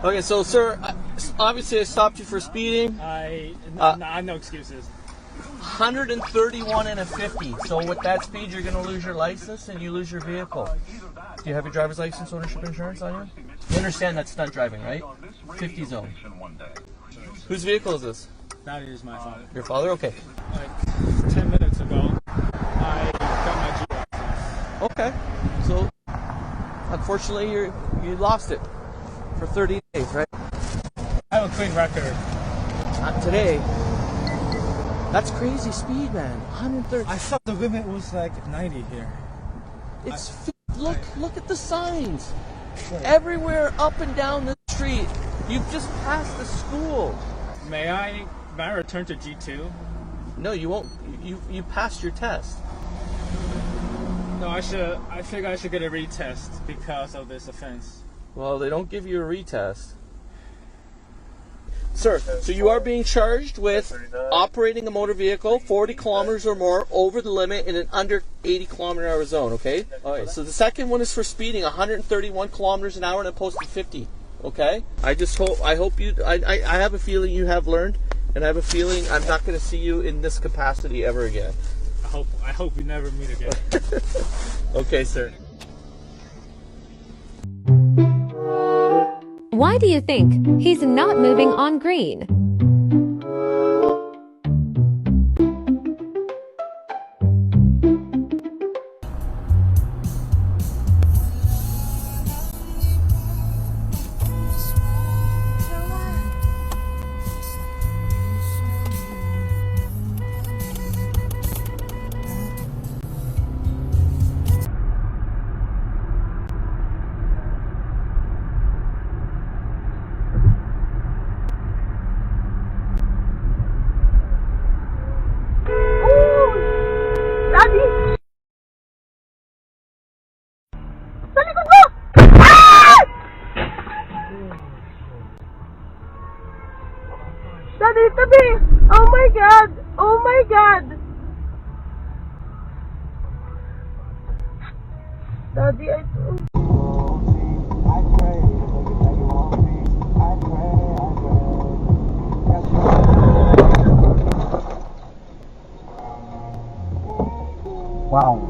Okay, so sir, obviously I stopped you for speeding. No excuses. 131 and a 50. So with that speed, you're going to lose your license and you lose your vehicle. Do you have your driver's license, ownership insurance on you? You understand that's stunt driving, right? 50 zone. Whose vehicle is this? That is my father. Your father? Okay. Like 10 minutes ago, I got my G license. Okay. So unfortunately, you lost it for 30 days, right? I have a clean record. Not today. That's crazy speed, man. 130. I thought the limit was like 90 here. It's look at the signs. Everywhere up and down the street. You've just passed the school. May I return to G2? No, you won't. You passed your test. No, I think I should get a retest because of this offense. Well, they don't give you a retest. Sir, so you are being charged with operating a motor vehicle 40 kilometers or more over the limit in an under 80 kilometer hour zone, okay? Alright, so the second one is for speeding 131 kilometers an hour and opposed to 50, okay? I have a feeling you have learned, and I have a feeling I'm not going to see you in this capacity ever again. I hope we never meet again. Okay, sir. Why do you think he's not moving on green? Daddy, tabi! Oh my God! Oh my God! Daddy, I Wow.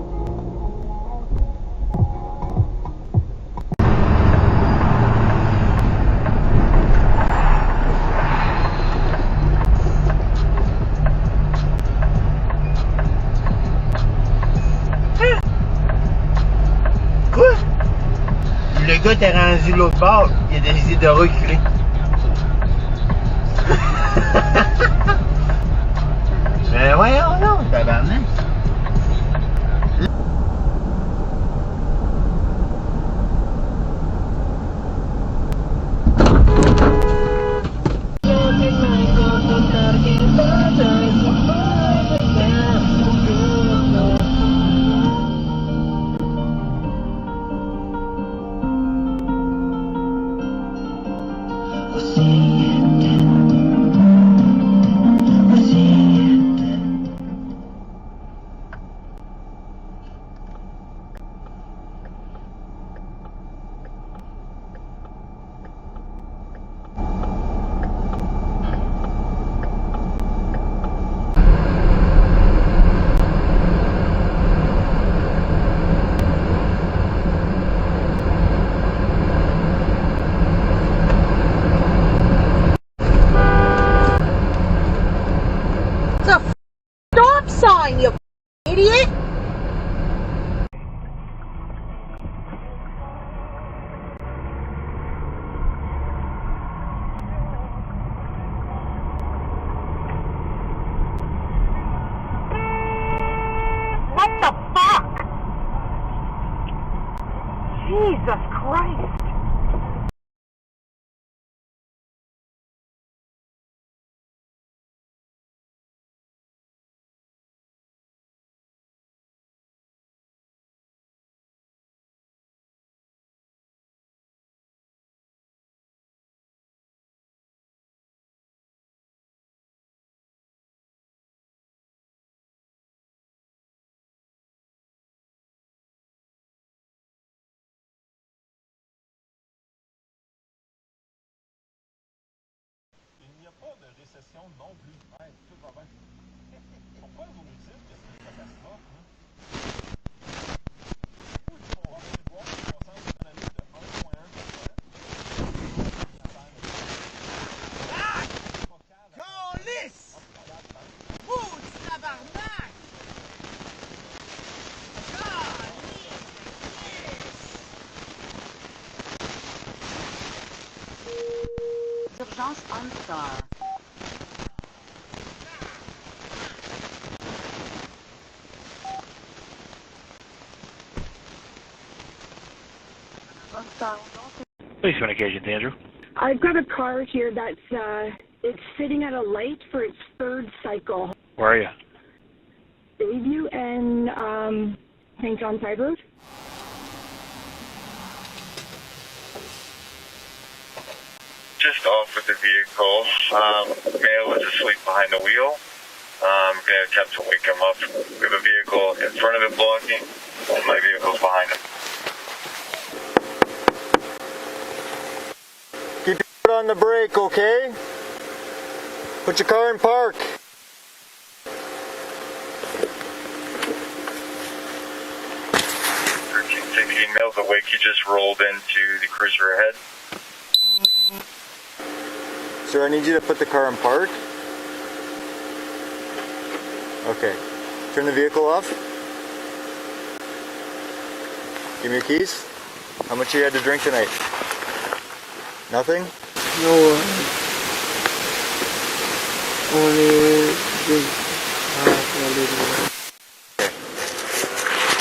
Quoi? Le gars t'est rendu l'autre bord, il a décidé de reculer. Mais voyons non, tabarnak. stop sign, you idiot! What the fuck? Jesus Christ! non plus. Ouais, tout va bien. Pourquoi vous me dites que c'est une catastrophe, hein? On va prévoir une croissance économique de 1,1%. Calice! Maudit tabarnak! Urgence on star. Police communications, Andrew. I've got a car here that's it's sitting at a light for its third cycle. Where are you? Bayview and St. John Side Road. Just off with the vehicle. Male is asleep behind the wheel. I'm going to attempt to wake him up. We have a vehicle in front of it blocking, and my vehicle's behind him. Keep your foot on the brake, okay? Put your car in park. 1316 male's awake. He just rolled into the cruiser ahead. Sir, I need you to put the car in park. Okay. Turn the vehicle off. Give me your keys. How much you had to drink tonight? Nothing? No. Only drink. Okay.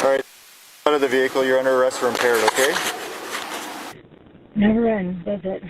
Alright. Out of the vehicle, you're under arrest for impaired, okay? Never ends, does it?